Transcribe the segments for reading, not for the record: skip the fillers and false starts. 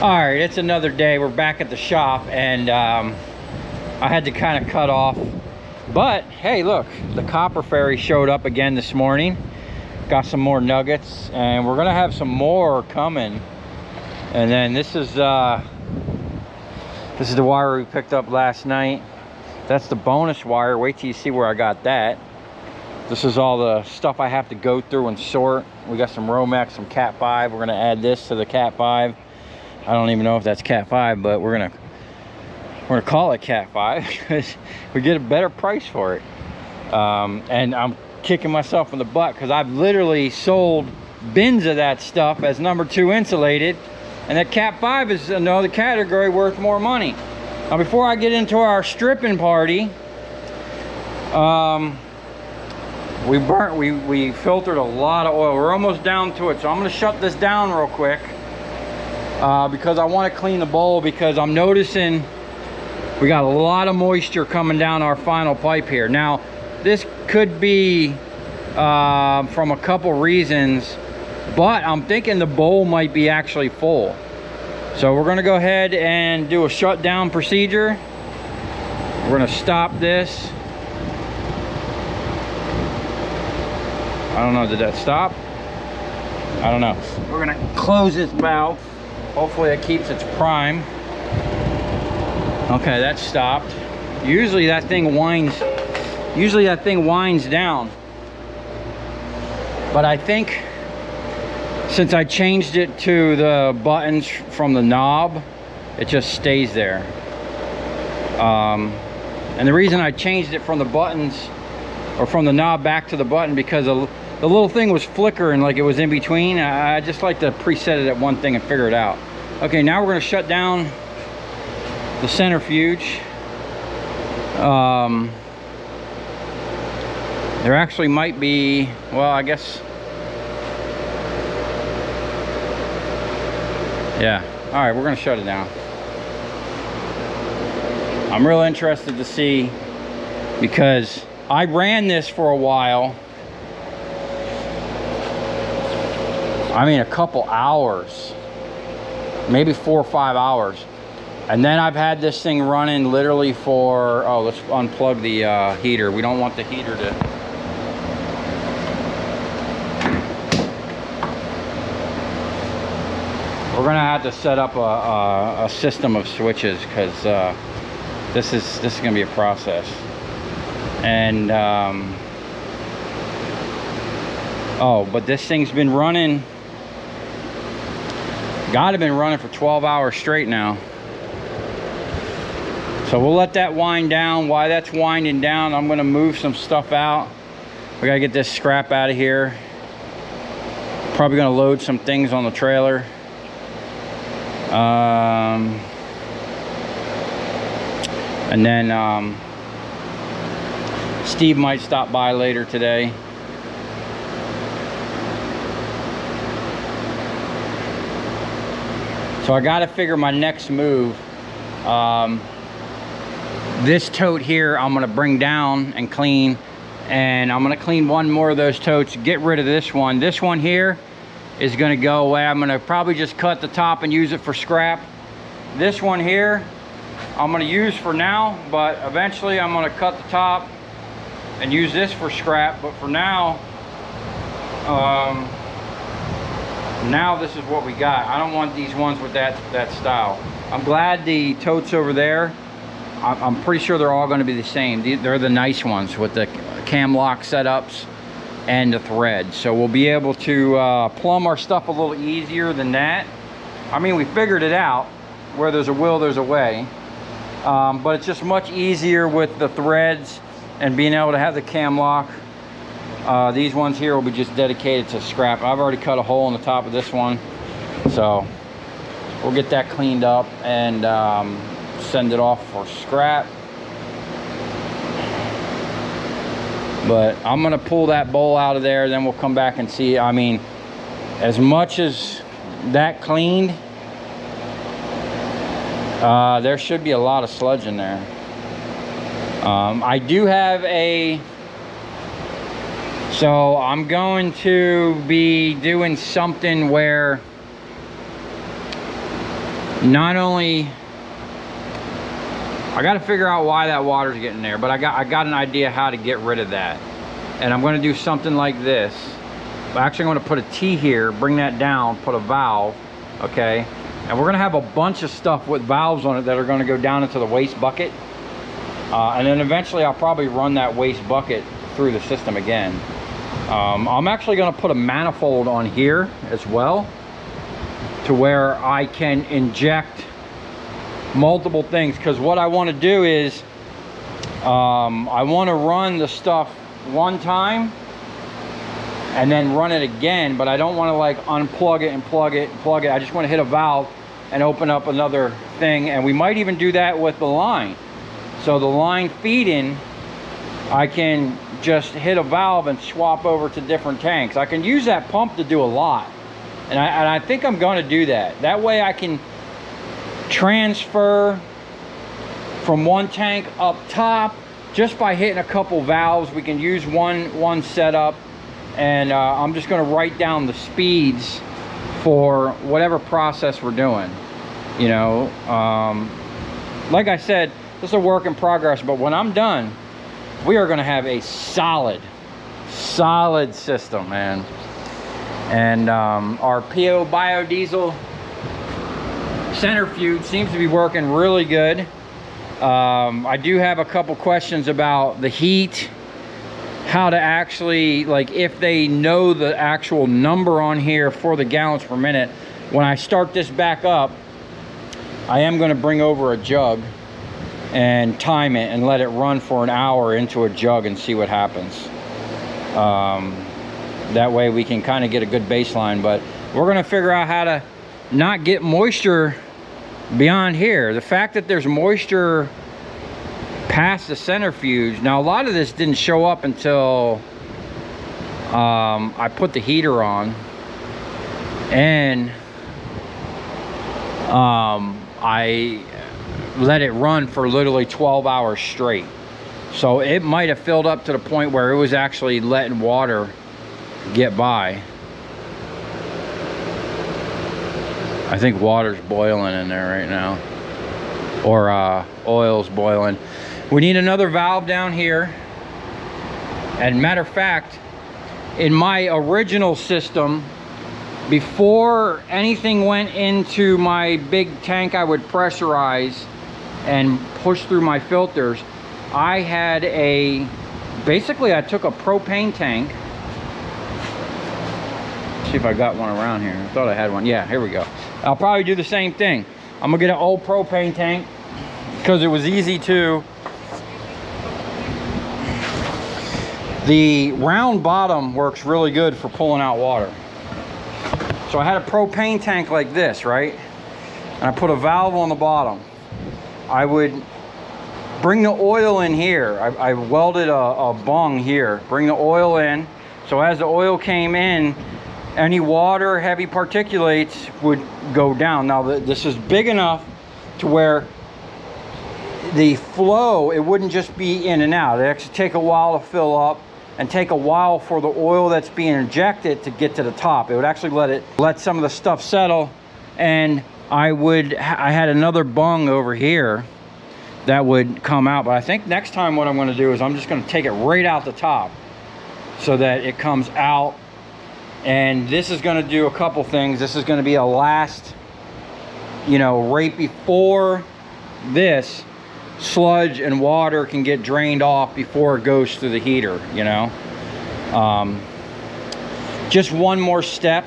All right, it's another day. We're back at the shop, and I had to kind of cut off. But hey, look, the copper fairy showed up again this morning. Got some more nuggets, and we're gonna have some more coming. And then this is the wire we picked up last night. That's the bonus wire. Wait till you see where I got that. This is all the stuff I have to go through and sort. We got some Romex, some Cat 5. We're gonna add this to the Cat 5. I don't even know if that's Cat 5, but we're gonna call it Cat 5 because we get a better price for it. And I'm kicking myself in the butt because I've literally sold bins of that stuff as number 2 insulated, and that Cat 5 is another category worth more money. Now, before I get into our stripping party, we filtered a lot of oil. We're almost down to it, so I'm gonna shut this down real quick. Because I want to clean the bowl, because I'm noticing we got a lot of moisture coming down our final pipe here. Now, this could be from a couple reasons, but I'm thinking the bowl might be actually full. So we're going to go ahead and do a shutdown procedure. We're going to stop this. I don't know, did that stop? I don't know. We're going to close this valve. Hopefully it keeps its prime. Okay, that stopped. Usually that thing winds down. But I think since I changed it to the buttons from the knob, it just stays there. And the reason I changed it from the buttons, or from the knob back to the button, because the little thing was flickering like it was in between. I just like to preset it at one thing and figure it out. Okay, now we're going to shut down the centrifuge. There actually might be, well, I guess, yeah. All right, we're going to shut it down. I'm real interested to see, because I ran this for a while. I mean, a couple hours, maybe 4 or 5 hours. And then I've had this thing running literally for, oh, let's unplug the heater. We don't want the heater to, we're gonna have to set up a system of switches, because this is gonna be a process. And oh, but this thing's been running, gotta been running for 12 hours straight now. So we'll let that wind down. While that's winding down, I'm gonna move some stuff out. We gotta get this scrap out of here. Probably gonna load some things on the trailer. And then Steve might stop by later today. So I gotta figure my next move. This tote here I'm gonna bring down and clean, and I'm gonna clean one more of those totes, get rid of this one. This one here is gonna go away. I'm gonna probably just cut the top and use it for scrap. This one here I'm gonna use for now, but eventually I'm gonna cut the top and use this for scrap. But for now, now this is what we got. I don't want these ones with that style. I'm glad the totes over there, I'm pretty sure they're all going to be the same. They're the nice ones with the cam lock setups and the thread. So we'll be able to plumb our stuff a little easier than that. I mean, we figured it out. Where there's a will, there's a way. But it's just much easier with the threads and being able to have the cam lock. These ones here will be just dedicated to scrap. I've already cut a hole in the top of this one, so we'll get that cleaned up and send it off for scrap. But I'm gonna pull that bowl out of there, then we'll come back and see. I mean, as much as that cleaned, there should be a lot of sludge in there. I do have a, so I'm going to be doing something where not only, I got to figure out why that water's getting there, but I got an idea how to get rid of that. And I'm going to do something like this. I'm actually going to put a T here, bring that down, put a valve, okay? And we're going to have a bunch of stuff with valves on it that are going to go down into the waste bucket. And then eventually I'll probably run that waste bucket through the system again. I'm actually going to put a manifold on here as well, to where I can inject multiple things, because what I want to do is I want to run the stuff one time and then run it again, but I don't want to like unplug it and plug it and plug it. I just want to hit a valve and open up another thing, and we might even do that with the line. So the line feeding, I can just hit a valve and swap over to different tanks. I can use that pump to do a lot, and I think I'm going to do that. That way I can transfer from one tank up top just by hitting a couple valves. We can use one setup, and I'm just going to write down the speeds for whatever process we're doing, you know. Like I said, this is a work in progress, but when I'm done, we are going to have a solid system, man. And our PO biodiesel centrifuge seems to be working really good. I do have a couple questions about the heat, how to actually, like, if they know the actual number on here for the gallons per minute. When I start this back up, I am going to bring over a jug and time it and let it run for an hour into a jug and see what happens. That way we can kind of get a good baseline, but we're going to figure out how to not get moisture beyond here. The fact that there's moisture past the centrifuge, now a lot of this didn't show up until I put the heater on, and I let it run for literally 12 hours straight. So it might have filled up to the point where it was actually letting water get by. I think water's boiling in there right now, or oil's boiling. We need another valve down here. And matter of fact, in my original system, before anything went into my big tank I would pressurize and push through my filters, I had basically I took a propane tank. See if I got one around here. I thought I had one. Yeah, here we go. I'll probably do the same thing. I'm gonna get an old propane tank because it was easy to. The round bottom works really good for pulling out water. So I had a propane tank like this, right? And I put a valve on the bottom. I would bring the oil in here. I welded a bung here. Bring the oil in. So as the oil came in, any water, heavy particulates would go down. Now this is big enough to where the flow, it wouldn't just be in and out. It actually take a while to fill up and take a while for the oil that's being injected to get to the top. It would actually let some of the stuff settle. And I had another bung over here that would come out. But I think next time what I'm going to do is I'm just going to take it right out the top so that it comes out. And this is going to do a couple things. This is going to be a last, you know, right before this, sludge and water can get drained off before it goes through the heater, you know. Just one more step.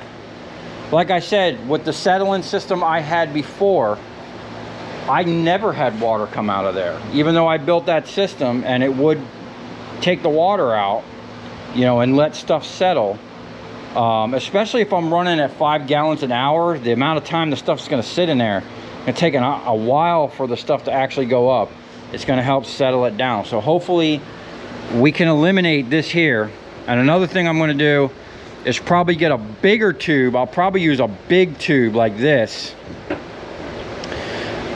Like I said, with the settling system I had before, I never had water come out of there, even though I built that system, and it would take the water out, you know, and let stuff settle. Especially if I'm running at 5 gallons an hour, the amount of time the stuff's going to sit in there, it's taking a while for the stuff to actually go up. It's going to help settle it down. So hopefully we can eliminate this here. And another thing I'm going to do is probably get a bigger tube. I'll probably use a big tube like this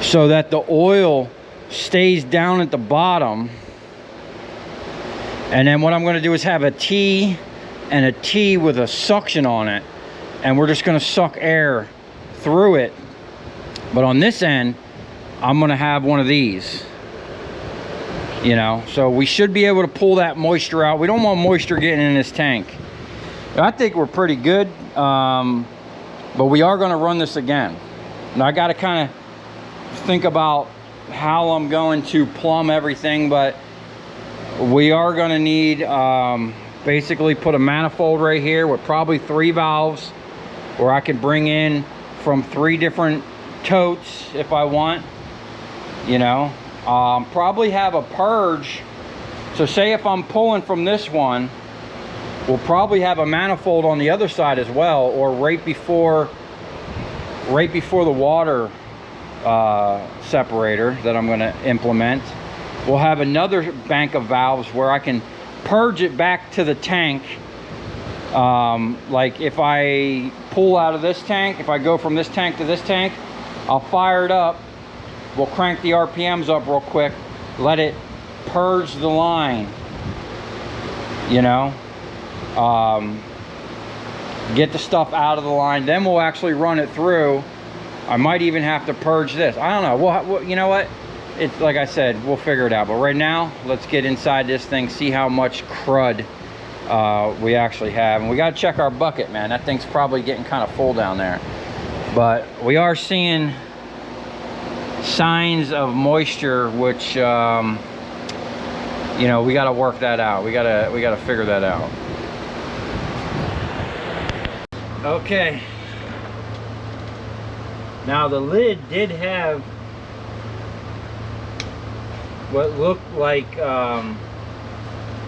so that the oil stays down at the bottom. And then what I'm going to do is have a T and a T with a suction on it, and we're just going to suck air through it But on this end, I'm gonna have one of these. You know, so we should be able to pull that moisture out. We don't want moisture getting in this tank. I think we're pretty good, but we are gonna run this again. Now I gotta kind of think about how I'm going to plumb everything, but we are gonna need basically put a manifold right here with probably 3 valves where I can bring in from 3 different totes if I want, you know. Probably have a purge. So say if I'm pulling from this one, we'll probably have a manifold on the other side as well, or right before the water separator that I'm going to implement, we'll have another bank of valves where I can purge it back to the tank. Like if I pull out of this tank, if I go from this tank to this tank, I'll fire it up. We'll crank the RPMs up real quick, let it purge the line, you know, get the stuff out of the line. Then we'll actually run it through. I might even have to purge this. I don't know. We'll, you know what? It's like I said, we'll figure it out. But right now, let's get inside this thing, see how much crud we actually have. And we got to check our bucket, man. That thing's probably getting kind of full down there. But we are seeing signs of moisture, which you know, we got to work that out. We got to figure that out. Okay, now the lid did have what looked like the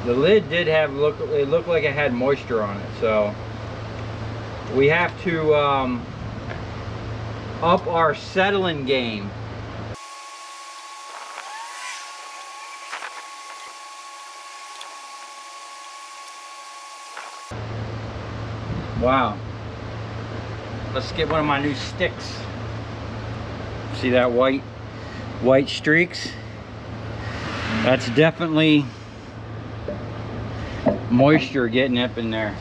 lid did have it looked like it had moisture on it, so we have to up our settling game. Wow. Let's get one of my new sticks. See that white streaks? That's definitely moisture getting up in there.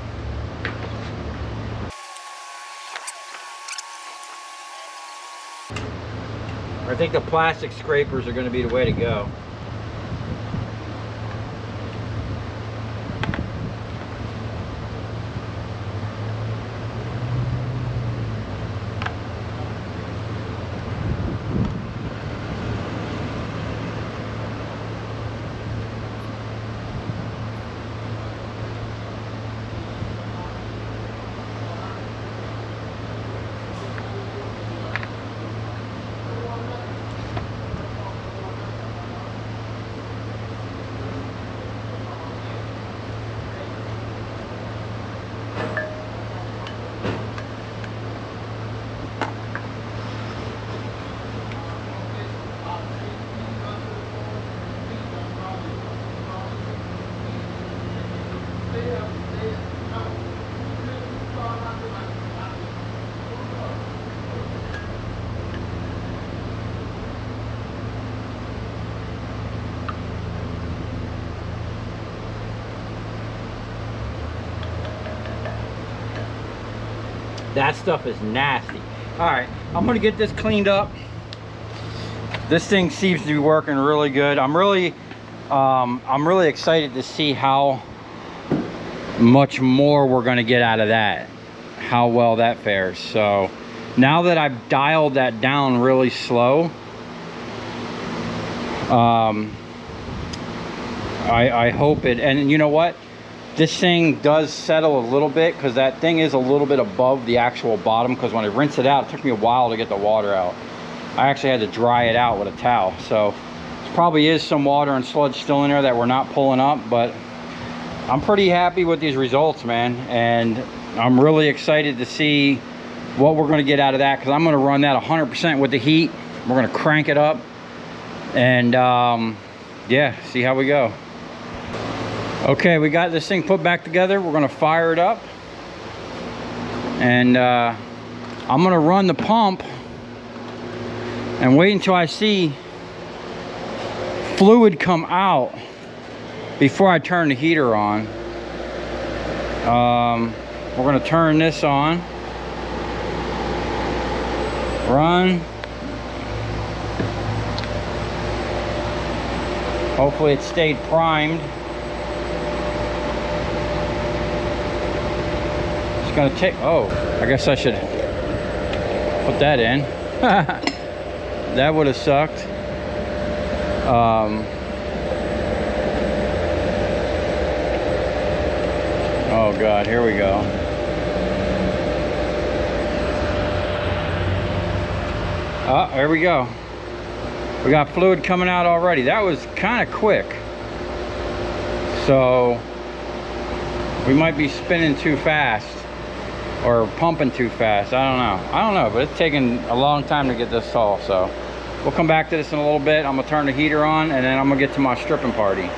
I think the plastic scrapers are going to be the way to go. That stuff is nasty. All right, I'm gonna get this cleaned up. This thing seems to be working really good. I'm really excited to see how much more we're gonna get out of that, how well that fares. So now that I've dialed that down really slow, I hope it, and you know what? This thing does settle a little bit because that thing is a little bit above the actual bottom, because when I rinse it out, it took me a while to get the water out. I actually had to dry it out with a towel. So there probably is some water and sludge still in there that we're not pulling up, but I'm pretty happy with these results, man. And I'm really excited to see what we're going to get out of that, because I'm going to run that 100% with the heat. We're going to crank it up and yeah, see how we go. Okay, we got this thing put back together. We're gonna fire it up, and I'm gonna run the pump and wait until I see fluid come out before I turn the heater on. We're gonna turn this on, run, Hopefully it stayed primed. It's gonna take, oh, I guess I should put that in. That would have sucked. Oh God, here we go. Oh, there we go. We got fluid coming out already. That was kind of quick. So we might be spinning too fast or pumping too fast. I don't know, but it's taking a long time to get this tall. So we'll come back to this in a little bit. I'm gonna turn the heater on and then I'm gonna get to my stripping party.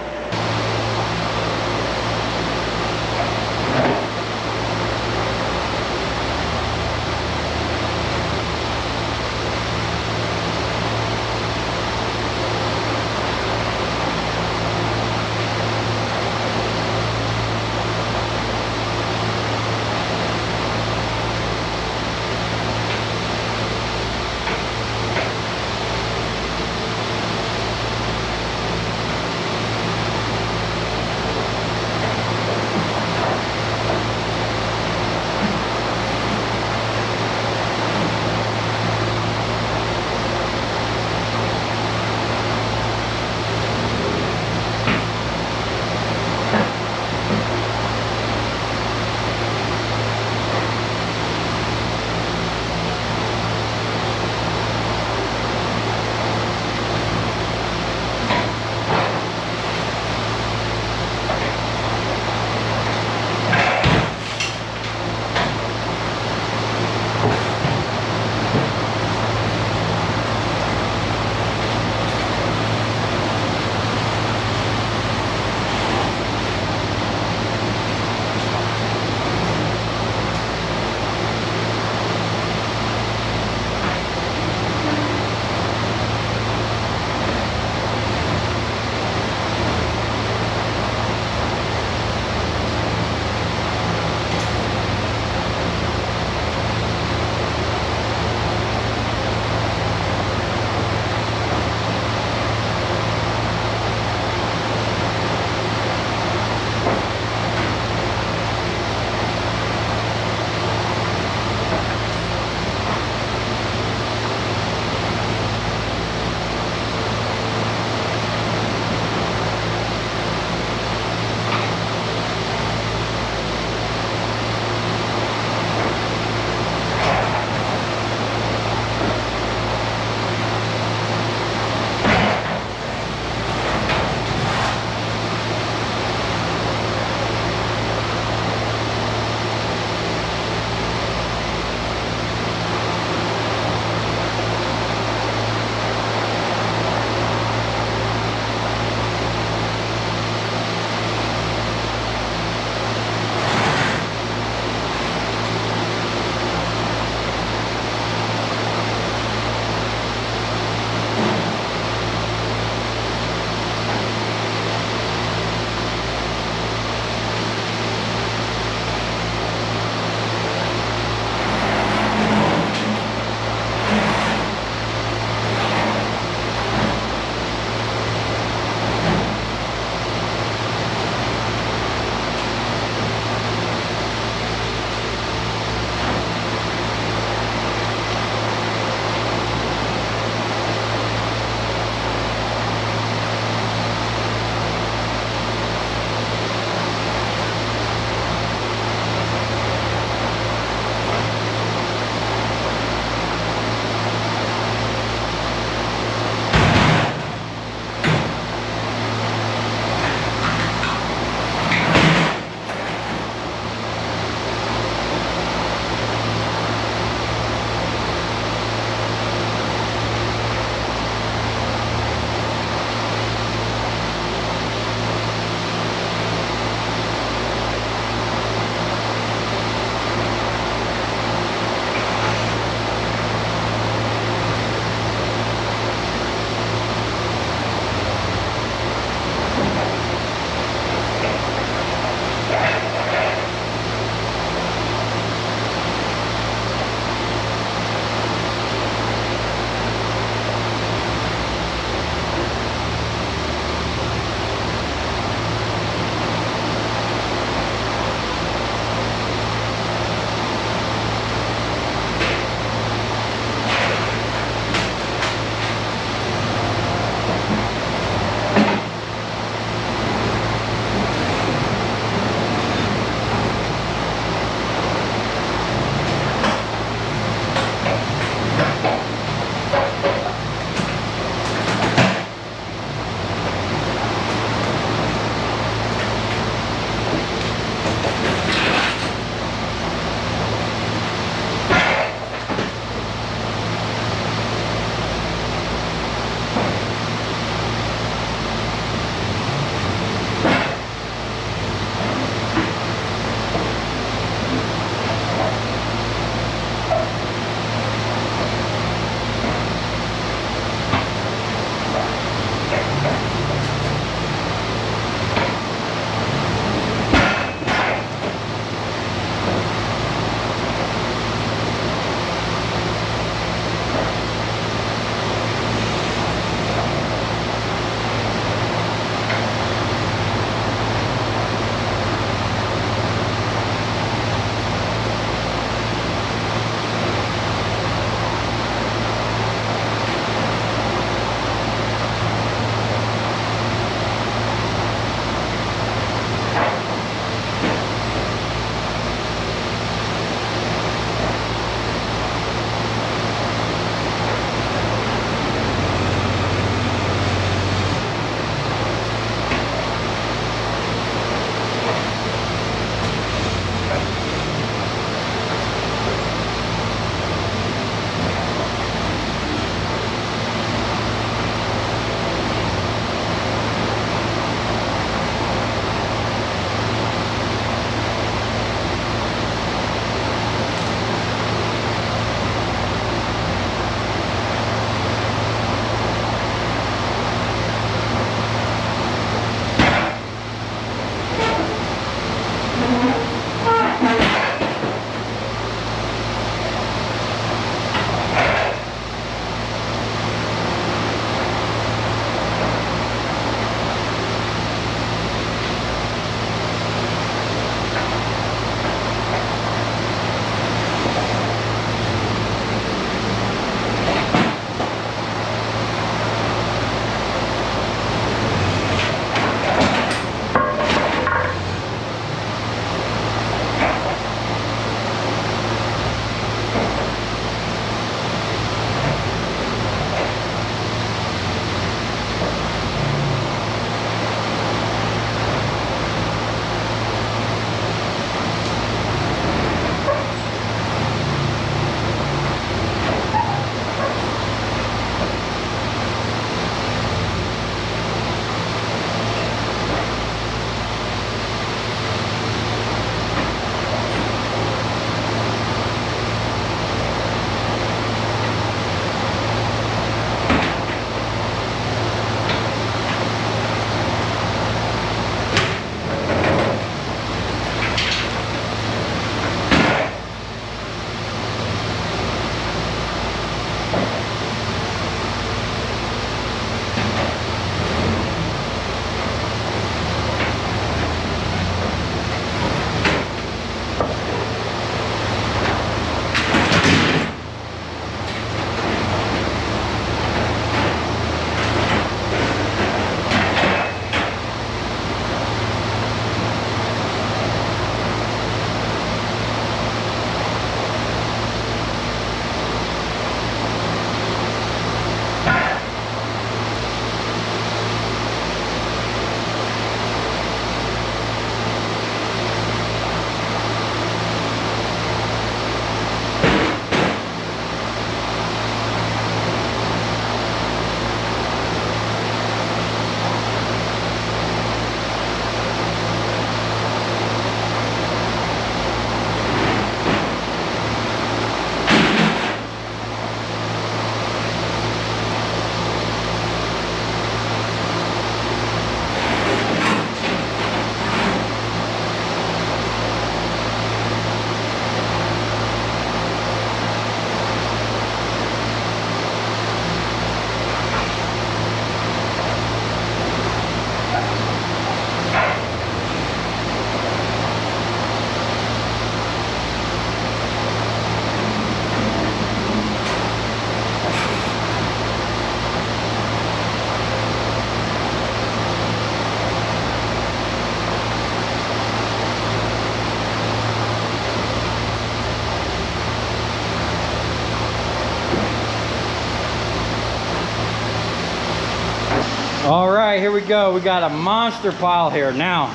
right, here we go. We got a monster pile here. Now,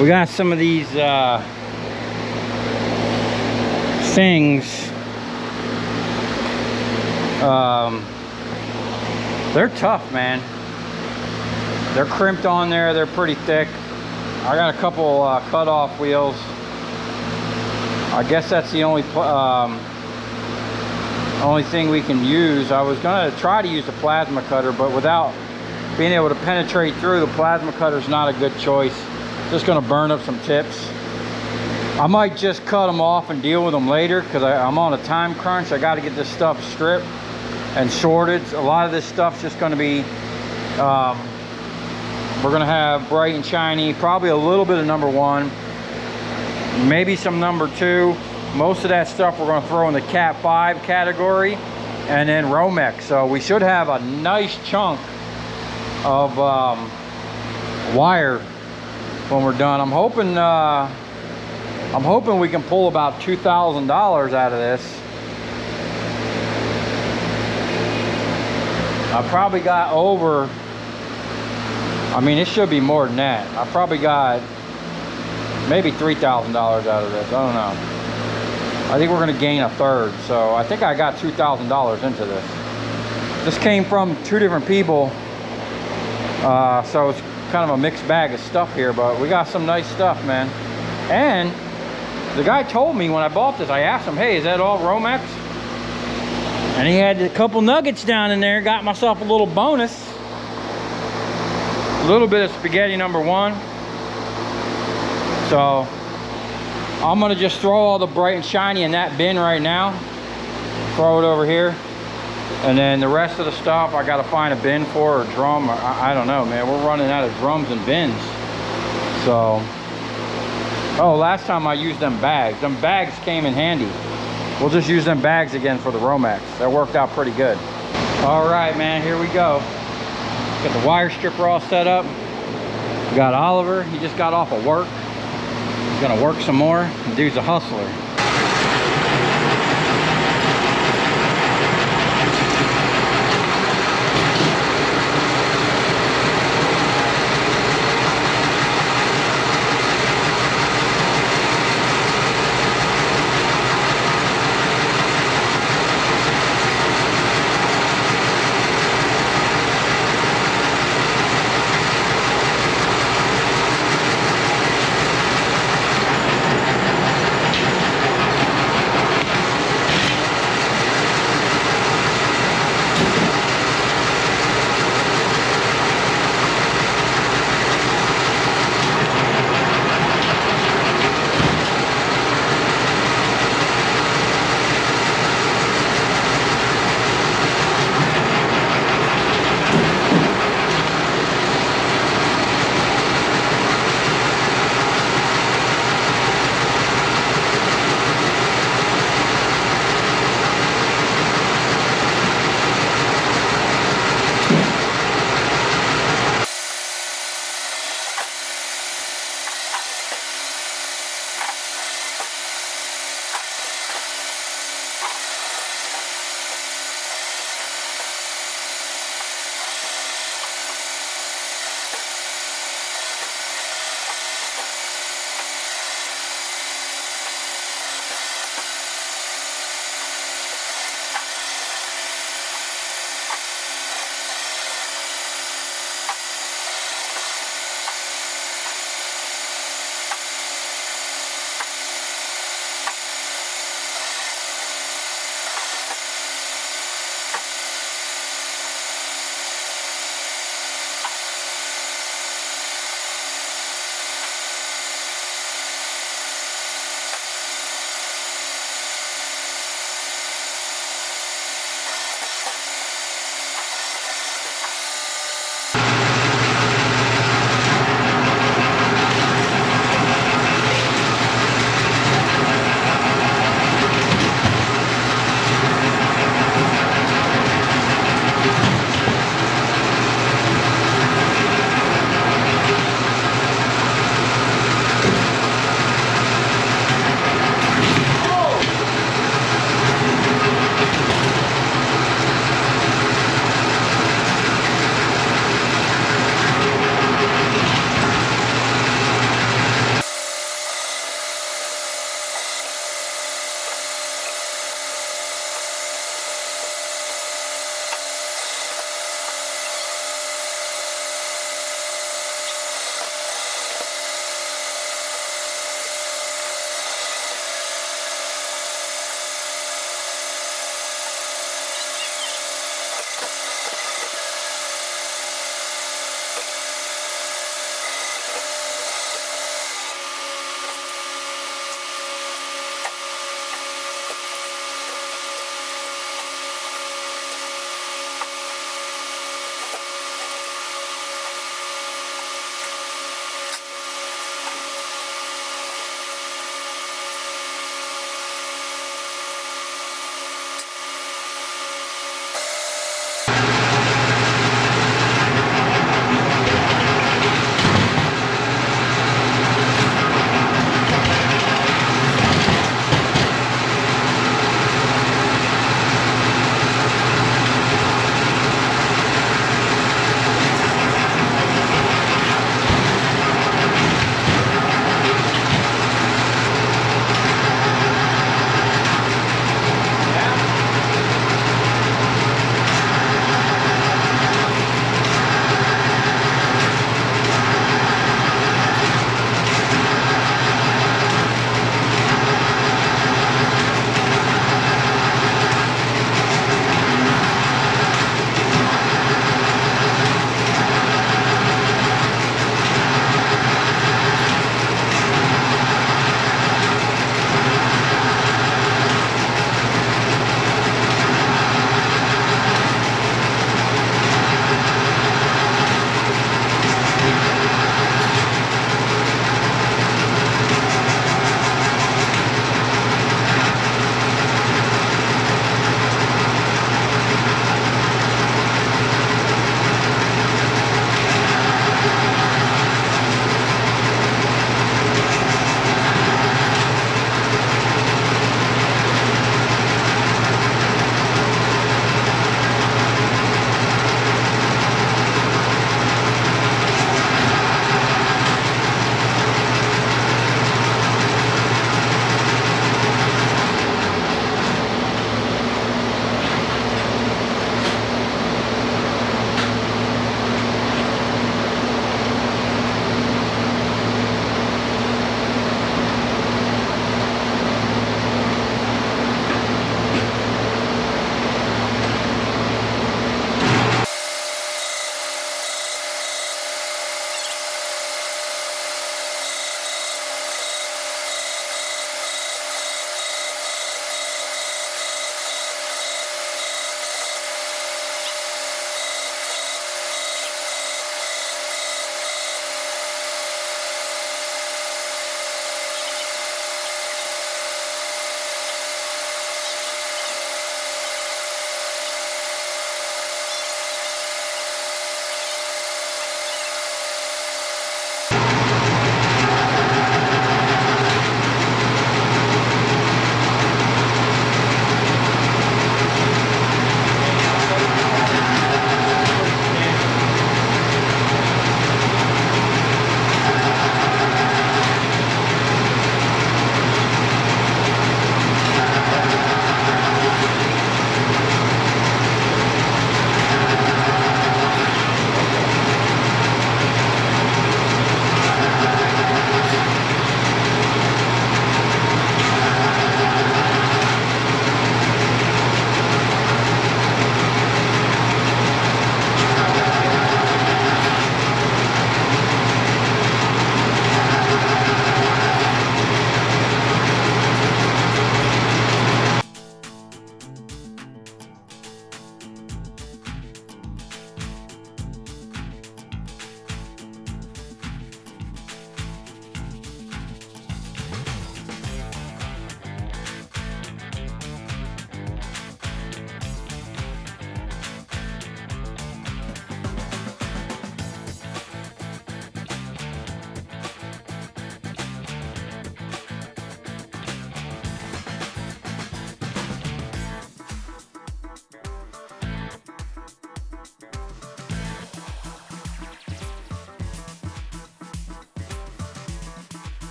we got some of these things. They're tough, man. They're crimped on there. They're pretty thick. I got a couple cut-off wheels. I guess that's the only thing we can use. I was gonna try to use the plasma cutter, but without being able to penetrate through, the plasma cutter is not a good choice. Just gonna burn up some tips. I might just cut them off and deal with them later because I'm on a time crunch. I got to get this stuff stripped and sorted. A lot of this stuff's just going to be, we're going to have bright and shiny, probably a little bit of #1, maybe some #2. Most of that stuff we're going to throw in the Cat 5 category, and then Romex. So we should have a nice chunk of wire when we're done. I'm hoping we can pull about $2,000 out of this. I probably got over, I mean, it should be more than that. I probably got maybe $3,000 out of this. I don't know. I think we're gonna gain a third. So I think I got $2,000 into this. This came from 2 different people. So it's kind of a mixed bag of stuff here, but we got some nice stuff, man. And the guy told me when I bought this, I asked him, hey, is that all Romex? And he had a couple nuggets down in there. Got myself a little bonus. A little bit of spaghetti #1. So I'm gonna just throw all the bright and shiny in that bin right now. Throw it over here. And then the rest of the stuff, I gotta find a bin for, or drum. I don't know, man. We're running out of drums and bins. So, oh, last time I used them bags. Them bags came in handy. We'll just use them bags again for the Romex. That worked out pretty good. All right, man, here we go. Got the wire stripper all set up. We got Oliver. He just got off of work. He's gonna work some more. The dude's a hustler.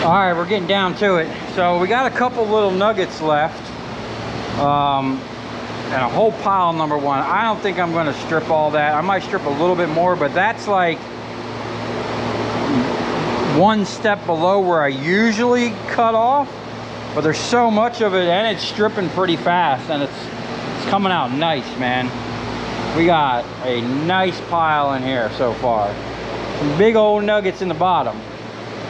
All right, we're getting down to it. So we got a couple little nuggets left. And a whole pile number one. I don't think I'm going to strip all that. I might strip a little bit more, but that's like one step below where I usually cut off. But there's so much of it, and it's stripping pretty fast, and it's coming out nice, man. We got a nice pile in here so far. Some big old nuggets in the bottom.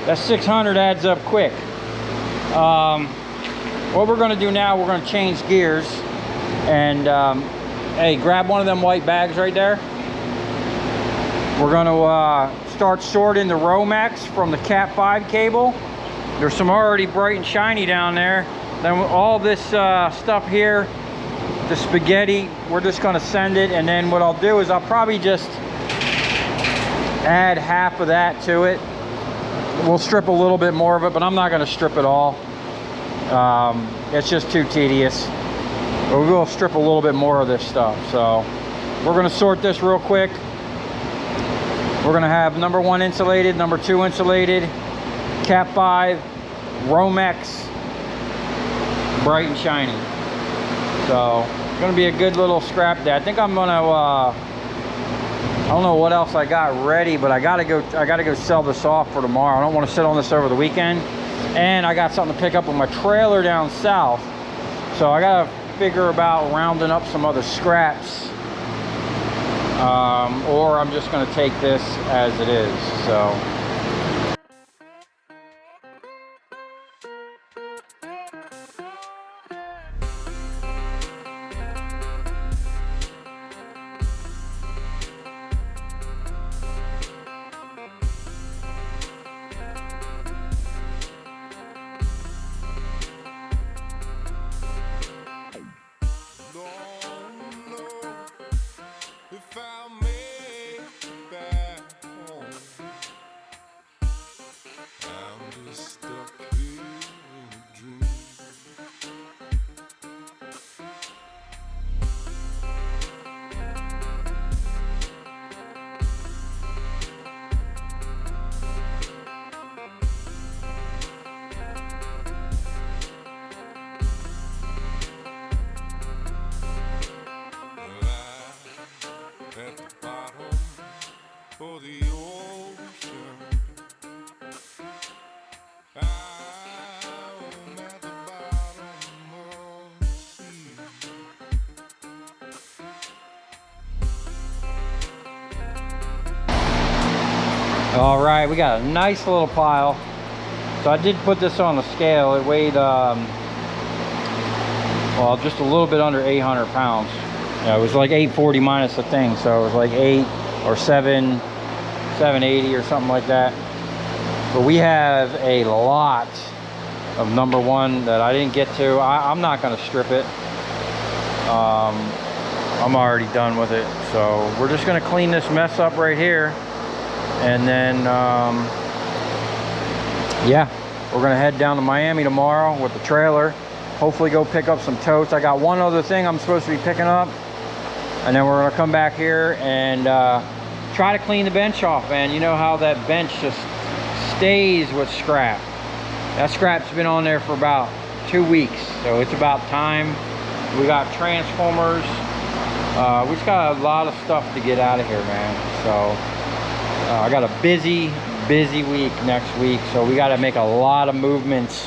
That 600 adds up quick. What we're going to do now, we're going to change gears. And hey, grab one of them white bags right there. We're going to start sorting the Romex from the Cat 5 cable. There's some already bright and shiny down there. Then all this stuff here, the spaghetti, we're just going to send it. And then what I'll do is I'll probably just add half of that to it. We'll strip a little bit more of it, but I'm not going to strip it all. It's just too tedious. But we will strip a little bit more of this stuff. So we're going to sort this real quick. We're going to have number 1 insulated, number 2 insulated, Cat 5, Romex, bright and shiny. So it's going to be a good little scrap day. I think I'm going to I don't know what else I got ready, but I gotta go sell this off for tomorrow. I don't want to sit on this over the weekend. And I got something to pick up with my trailer down south. So I gotta figure about rounding up some other scraps. Or I'm just gonna take this as it is. So for the ocean, I'm at the bottom of the sea. all right, we got a nice little pile. So I did put this on the scale. It weighed well, just a little bit under 800 pounds. Yeah, it was like 840 minus the thing, so it was like 8 or 780 or something like that. But we have a lot of number 1 that I didn't get to. I'm not going to strip it. I'm already done with it. So we're just going to clean this mess up right here. And then, yeah, we're going to head down to Miami tomorrow with the trailer. Hopefully go pick up some totes. I got one other thing I'm supposed to be picking up. And then we're going to come back here and try to clean the bench off, man. You know how that bench just stays with scrap. That scrap's been on there for about 2 weeks, so it's about time. We got transformers. We just got a lot of stuff to get out of here, man. So I got a busy week next week, so we got to make a lot of movements.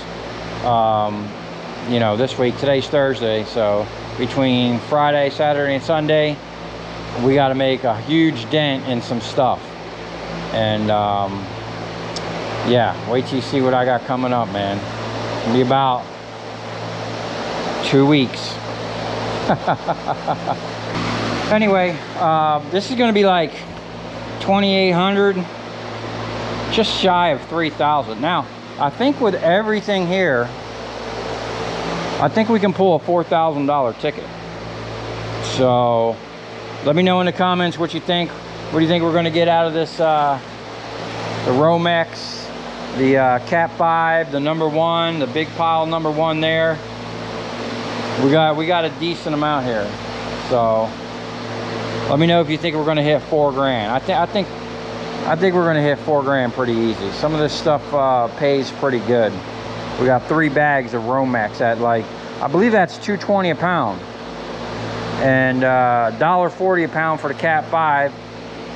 You know, this week. Today's Thursday, so between Friday, Saturday, and Sunday, we got to make a huge dent in some stuff. And yeah, wait till you see what I got coming up, man. It'll be about 2 weeks. Anyway, this is going to be like 2,800, just shy of 3,000. Now, I think with everything here, I think we can pull a $4,000 ticket. So let me know in the comments what you think. What do you think we're going to get out of this, the Romex, the Cat 5, the number 1, the big pile number 1 there. We got a decent amount here. So let me know if you think we're going to hit $4 grand. I I think we're gonna hit 4 grand pretty easy. Some of this stuff pays pretty good. We got 3 bags of Romex at like, I believe that's $2.20 a pound. And $1.40 a pound for the Cat 5.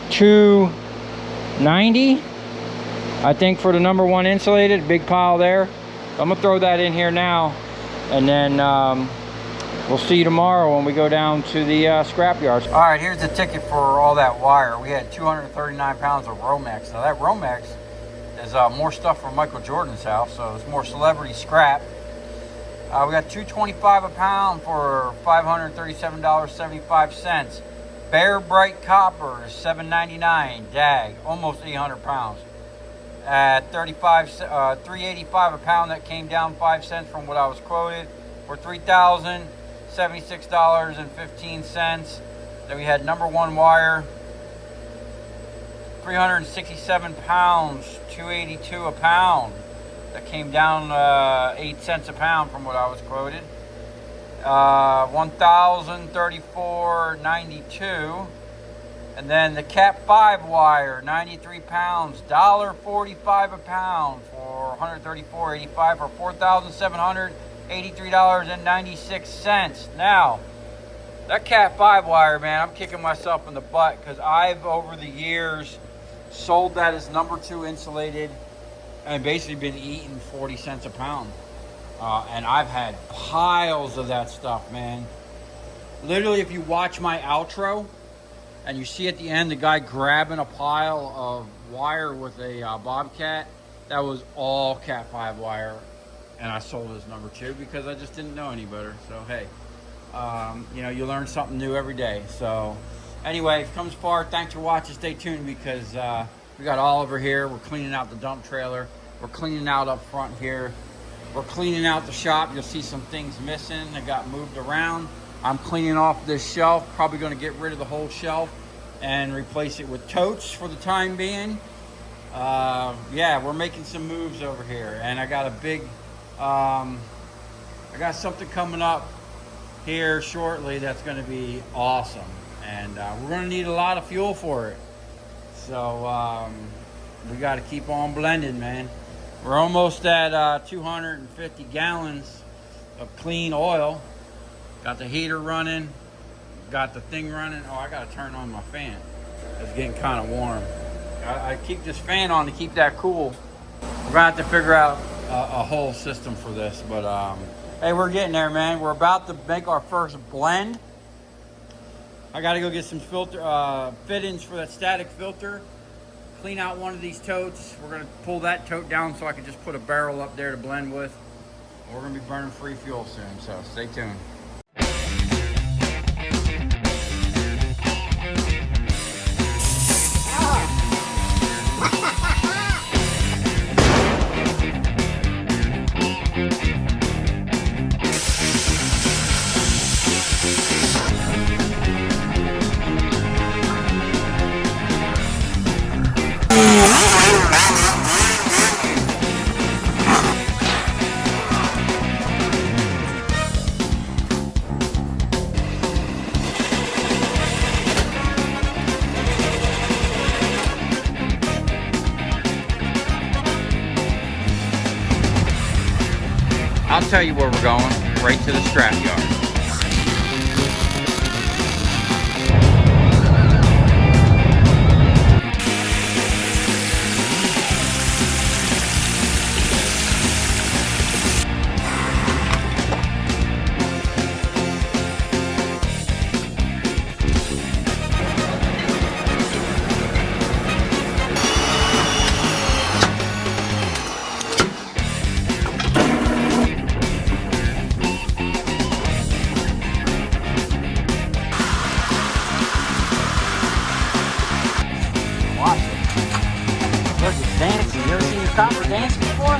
$2.90, I think, for the #1 insulated. Big pile there. I'm gonna throw that in here now, and then we'll see you tomorrow when we go down to the scrap yards. All right, here's the ticket for all that wire. We had 239 pounds of Romex. Now that Romex is more stuff from Michael Jordan's house, so it's more celebrity scrap. We got $2.25 a pound for $537.75. Bare Bright Copper is $7.99. DAG, almost 800 pounds. At $3.85 a pound. That came down 5 cents from what I was quoted for $3,076.15. Then we had #1 wire, 367 pounds, $2.82 a pound. That came down 8 cents a pound from what I was quoted. $1,034.92. And then the Cat 5 wire, 93 pounds, $1.45 a pound for $134.85 for $4,783.96. Now, that Cat 5 wire, man, I'm kicking myself in the butt because I've, over the years, sold that as #2 insulated and basically been eating 40 cents a pound. And I've had piles of that stuff, man. Literally, if you watch my outro and you see at the end the guy grabbing a pile of wire with a Bobcat, that was all Cat 5 wire. And I sold it as #2 because I just didn't know any better. So, hey, you know, you learn something new every day. So, anyway, if it comes far, thanks for watching. Stay tuned because we got Oliver here. We're cleaning out the dump trailer. We're cleaning out up front here. We're cleaning out the shop. You'll see some things missing that got moved around. I'm cleaning off this shelf. Probably going to get rid of the whole shelf and replace it with totes for the time being. Yeah, we're making some moves over here. And I got a big, I got something coming up here shortly that's going to be awesome. And we're going to need a lot of fuel for it. So we got to keep on blending, man. We're almost at 250 gallons of clean oil. Got the heater running. Got the thing running. Oh, I got to turn on my fan. It's getting kind of warm. I keep this fan on to keep that cool. We're going to have to figure out a whole system for this. But, hey, we're getting there, man. We're about to make our first blend. I got to go get some filter fittings for that static filter. Clean out one of these totes. We're going to pull that tote down so I can just put a barrel up there to blend with. We're going to be burning free fuel soon, so stay tuned. I'll tell you where we're going, right to the scrap yard. Dancing. You ever seen your copper dance before?